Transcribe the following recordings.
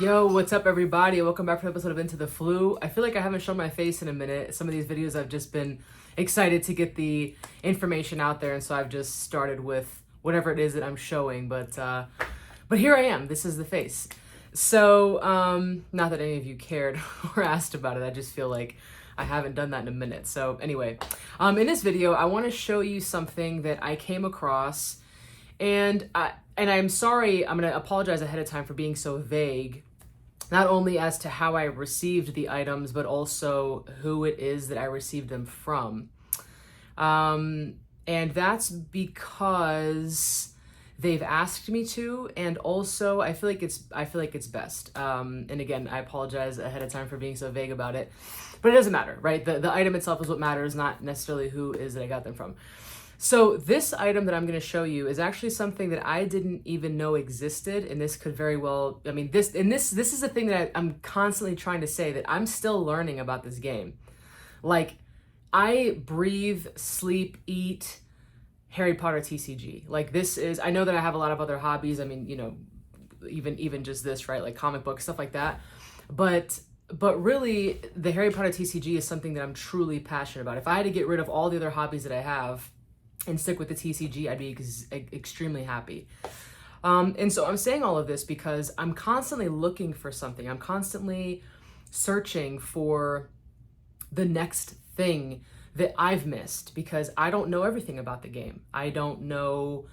Yo, what's up everybody? Welcome back to an episode of Into the Flu. I feel like I haven't shown my face in a minute. Some of these videos I've just been excited to get the information out there, and so I've just started with whatever it is that I'm showing, but here I am. This is the face. So, not that any of you cared or asked about it, I just feel like I haven't done that in a minute. So anyway, in this video, I want to show you something that I came across, and I'm sorry, I'm going to apologize ahead of time for being so vague, not only as to how I received the items, but also who it is that I received them from. And that's because they've asked me to, and also I feel like it's best. And again, I apologize ahead of time for being so vague about it, but it doesn't matter, right? The item itself is what matters, not necessarily who is that I got them from. So this item that I'm going to show you is actually something that I didn't even know existed, and this could very well, I mean, this is the thing that I'm constantly trying to say, that I'm still learning about this game. Like, I breathe, sleep, eat Harry Potter TCG. Like, this is, I know that I have a lot of other hobbies. I mean, you know, even just this, right? Like comic books, stuff like that. But really, the Harry Potter TCG is something that I'm truly passionate about. If I had to get rid of all the other hobbies that I have and stick with the TCG, I'd be extremely happy. And so I'm saying all of this because I'm constantly looking for something. I'm constantly searching for the next thing that I've missed, because I don't know everything about the game. I don't know,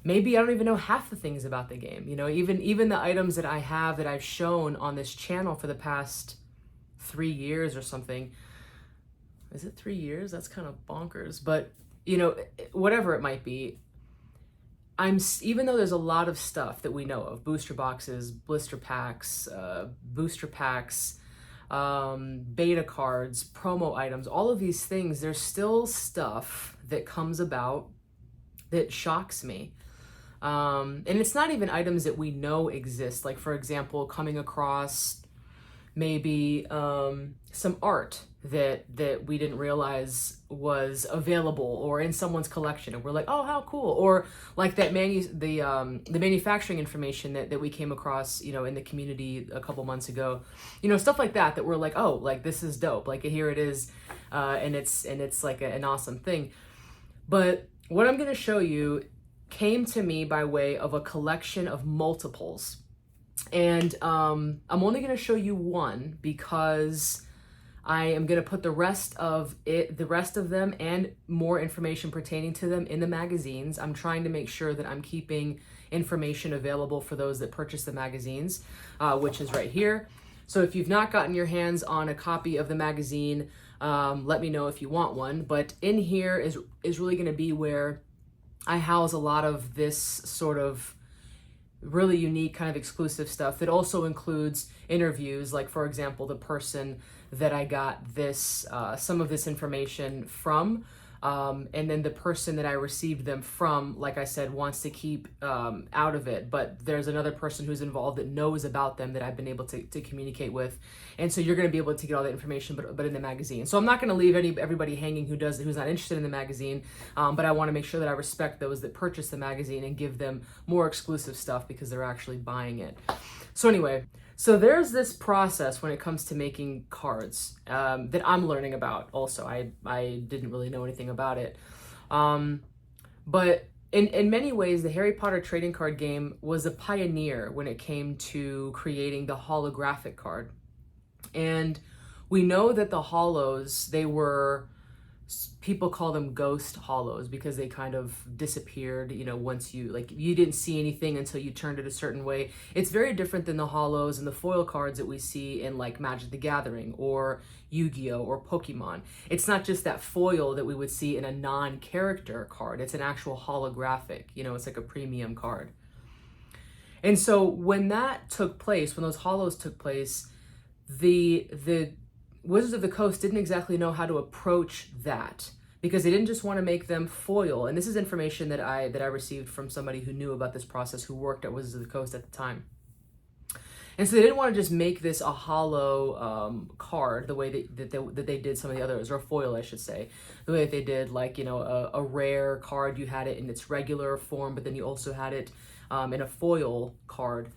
maybe I don't even know half the things about the game. You know, even the items that I have that I've shown on this channel for the past 3 years or something. Is it 3 years? That's kind of bonkers. But you know, whatever it might be, even though there's a lot of stuff that we know of, booster boxes, blister packs, booster packs, beta cards, promo items, all of these things, there's still stuff that comes about that shocks me. And it's not even items that we know exist. Like, for example, coming across maybe some art that we didn't realize was available or in someone's collection, and we're like, oh, how cool. Or like that the manufacturing information that we came across, you know, in the community a couple months ago, you know, stuff like that we're like, oh, like this is dope, like here it is, and it's like an awesome thing. But what I'm going to show you came to me by way of a collection of multiples. And I'm only going to show you one because I am going to put the rest of them and more information pertaining to them in the magazines. I'm trying to make sure that I'm keeping information available for those that purchase the magazines, which is right here. So if you've not gotten your hands on a copy of the magazine, let me know if you want one. But in here is really going to be where I house a lot of this sort of really unique kind of exclusive stuff that also includes interviews. Like, for example, the person that I got this some of this information from, and then the person that I received them from, like I said, wants to keep out of it, but there's another person who's involved that knows about them that I've been able to communicate with, and so you're going to be able to get all that information, but in the magazine. So I'm not going to leave everybody hanging who's not interested in the magazine, but I want to make sure that I respect those that purchase the magazine and give them more exclusive stuff because they're actually buying it. So anyway, so there's this process when it comes to making cards that I'm learning about also. I didn't really know anything about it. But in many ways, the Harry Potter trading card game was a pioneer when it came to creating the holographic card. And we know that the holos, people call them ghost holos because they kind of disappeared, you know, once you didn't see anything until you turned it a certain way. It's very different than the holos and the foil cards that we see in like Magic the Gathering or Yu-Gi-Oh or Pokemon. It's not just that foil that we would see in a non-character card. It's an actual holographic, you know, it's like a premium card. And so when that took place, when those holos took place, the Wizards of the Coast didn't exactly know how to approach that, because they didn't just want to make them foil. And this is information that I received from somebody who knew about this process, who worked at Wizards of the Coast at the time. And so they didn't want to just make this a holo card the way that they did some of the others, or a foil, I should say, the way that they did, like, you know, a rare card. You had it in its regular form, but then you also had it in a foil card.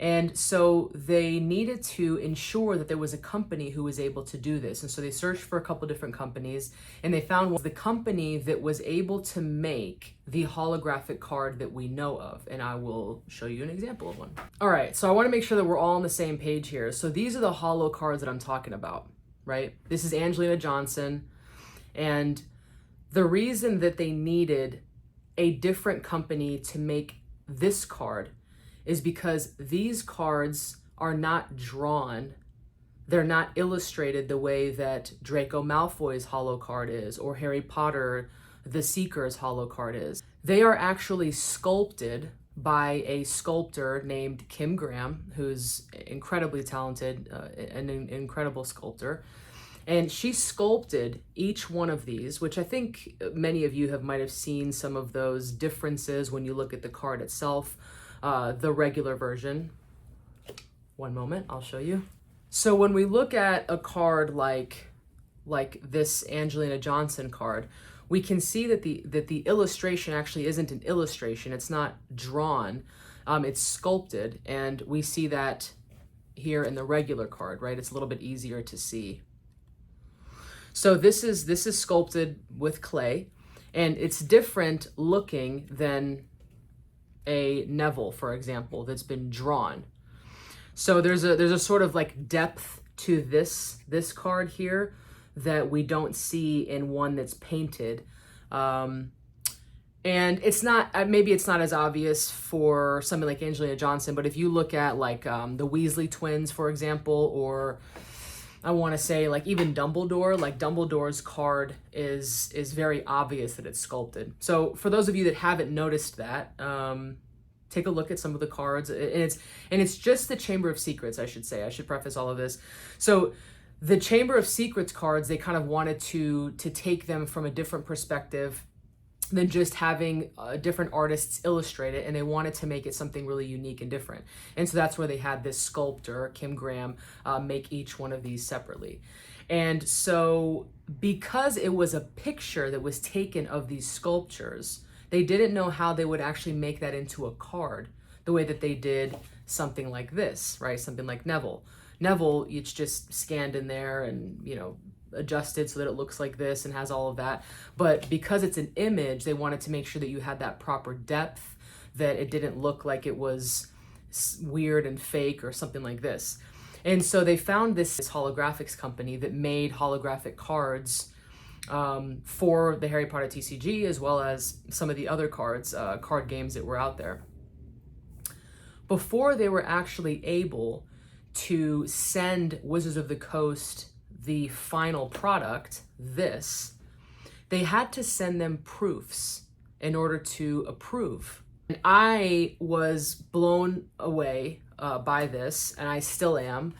And so they needed to ensure that there was a company who was able to do this. And so they searched for a couple different companies, and they found the company that was able to make the holographic card that we know of. And I will show you an example of one. All right, so I want to make sure that we're all on the same page here. So these are the holo cards that I'm talking about, right? This is Angelina Johnson. And the reason that they needed a different company to make this card is because these cards are not drawn. They're not illustrated the way that Draco Malfoy's holo card is, or Harry Potter the Seeker's holo card is. They are actually sculpted by a sculptor named Kim Graham, who's incredibly talented, an incredible sculptor. And she sculpted each one of these, which I think many of you might have seen some of those differences when you look at the card itself. The regular version. One moment, I'll show you. So when we look at a card like this Angelina Johnson card, we can see that the illustration actually isn't an illustration. It's not drawn. It's sculpted, and we see that here in the regular card, right? It's a little bit easier to see. So this is sculpted with clay, and it's different looking than a Neville, for example, that's been drawn. So there's a sort of like depth to this card here that we don't see in one that's painted. And it's not, maybe it's not as obvious for something like Angelina Johnson, but if you look at like the Weasley twins, for example, or I want to say like even Dumbledore, like Dumbledore's card is very obvious that it's sculpted. So for those of you that haven't noticed that, take a look at some of the cards, and it's just the Chamber of Secrets, I should say. I should preface all of this. So the Chamber of Secrets cards, they kind of wanted to take them from a different perspective than just having different artists illustrate it, and they wanted to make it something really unique and different. And so that's where they had this sculptor, Kim Graham, make each one of these separately. And so because it was a picture that was taken of these sculptures, they didn't know how they would actually make that into a card the way that they did something like this, right? Something like Neville. Neville, it's just scanned in there and, you know, adjusted so that it looks like this and has all of that. But because it's an image, they wanted to make sure that you had that proper depth, that it didn't look like it was weird and fake or something like this. And so they found this holographics company that made holographic cards for the Harry Potter TCG, as well as some of the other card games that were out there. Before they were actually able to send Wizards of the Coast the final product, they had to send them proofs in order to approve. And I was blown away by this, and I still am.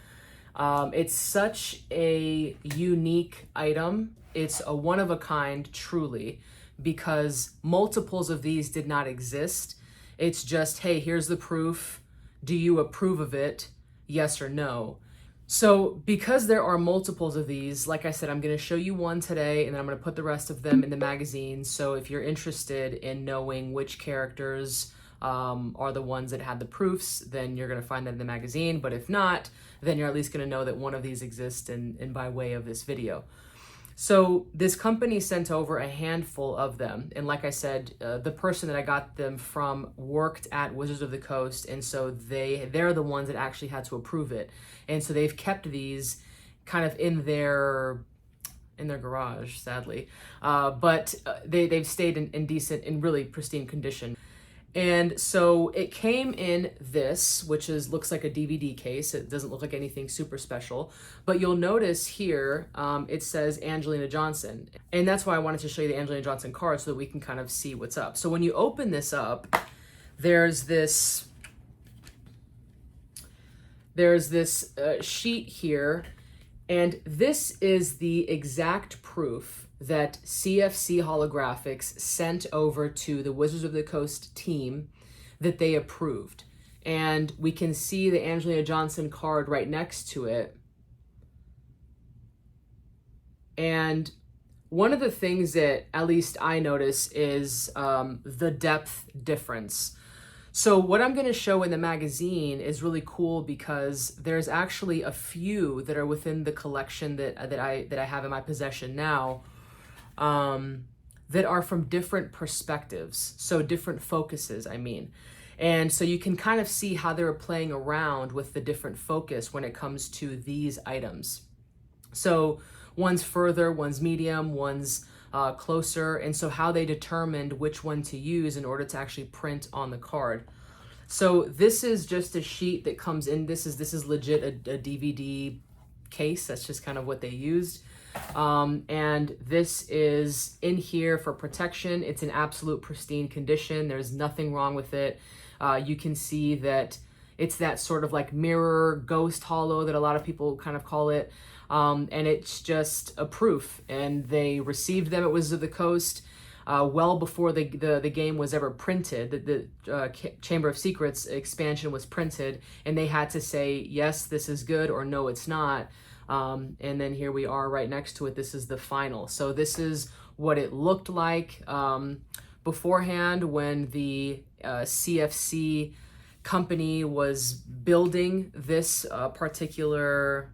It's such a unique item. It's a one of a kind, truly, because multiples of these did not exist. It's just, hey, here's the proof. Do you approve of it? Yes or no? So because there are multiples of these, like I said, I'm going to show you one today, and then I'm going to put the rest of them in the magazine. So if you're interested in knowing which characters are the ones that had the proofs, then you're going to find that in the magazine. But if not, then you're at least going to know that one of these exists in by way of this video. So this company sent over a handful of them. And like I said, the person that I got them from worked at Wizards of the Coast. And so they're the ones that actually had to approve it. And so they've kept these kind of in their garage, sadly. But they've stayed in decent, in really pristine condition. And so it came in this, which looks like a DVD case. It doesn't look like anything super special, but you'll notice here, it says Angelina Johnson. And that's why I wanted to show you the Angelina Johnson card so that we can kind of see what's up. So when you open this up, there's this sheet here, and this is the exact proof that CFC Holographics sent over to the Wizards of the Coast team that they approved. And we can see the Angelina Johnson card right next to it. And one of the things that at least I notice is the depth difference. So what I'm going to show in the magazine is really cool because there's actually a few that are within the collection that I have in my possession now, that are from different perspectives, so different focuses, I mean. And so you can kind of see how they were playing around with the different focus when it comes to these items. So one's further, one's medium, one's closer, and so how they determined which one to use in order to actually print on the card. So this is just a sheet that comes in. This is legit a DVD case. That's just kind of what they used. And this is in here for protection. It's in absolute pristine condition. There's nothing wrong with it. You can see that it's that sort of like mirror ghost hollow that a lot of people kind of call it. And it's just a proof. And they received them at Wizards of the Coast well before the game was ever printed. The Chamber of Secrets expansion was printed, and they had to say, yes, this is good, or no, it's not. And then here we are right next to it. This is the final. So this is what it looked like beforehand when the CFC company was building this particular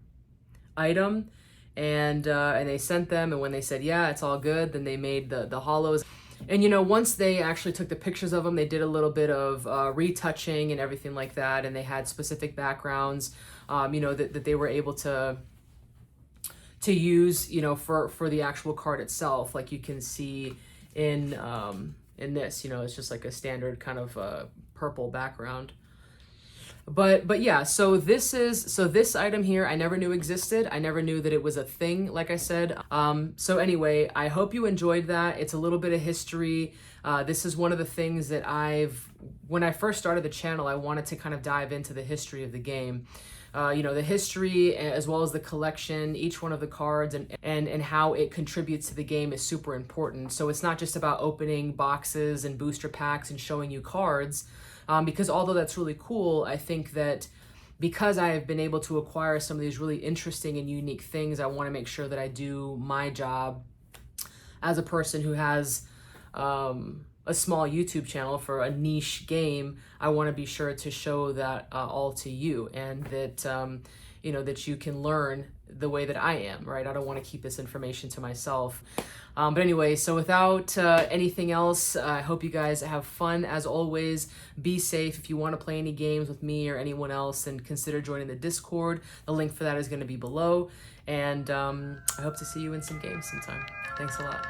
item, and they sent them, and when they said, yeah, it's all good, then they made the hollows. And, you know, once they actually took the pictures of them, they did a little bit of retouching and everything like that, and they had specific backgrounds, you know, that they were able to use, you know, for the actual card itself. Like you can see in this, you know, it's just like a standard kind of purple background. But yeah, so this item here I never knew existed. I never knew that it was a thing, like I said. So anyway, I hope you enjoyed that. It's a little bit of history. This is one of the things that when I first started the channel, I wanted to kind of dive into the history of the game. You know, the history as well as the collection, each one of the cards, and how it contributes to the game is super important. So it's not just about opening boxes and booster packs and showing you cards, because although that's really cool, I think that because I have been able to acquire some of these really interesting and unique things, I want to make sure that I do my job as a person who has a small YouTube channel for a niche game. I want to be sure to show that all to you, and that you know, that you can learn the way that I am, right? I don't want to keep this information to myself. But anyway, so without anything else, I hope you guys have fun as always. Be safe. If you want to play any games with me or anyone else, then consider joining the Discord. The link for that is going to be below. And I hope to see you in some games sometime. Thanks a lot.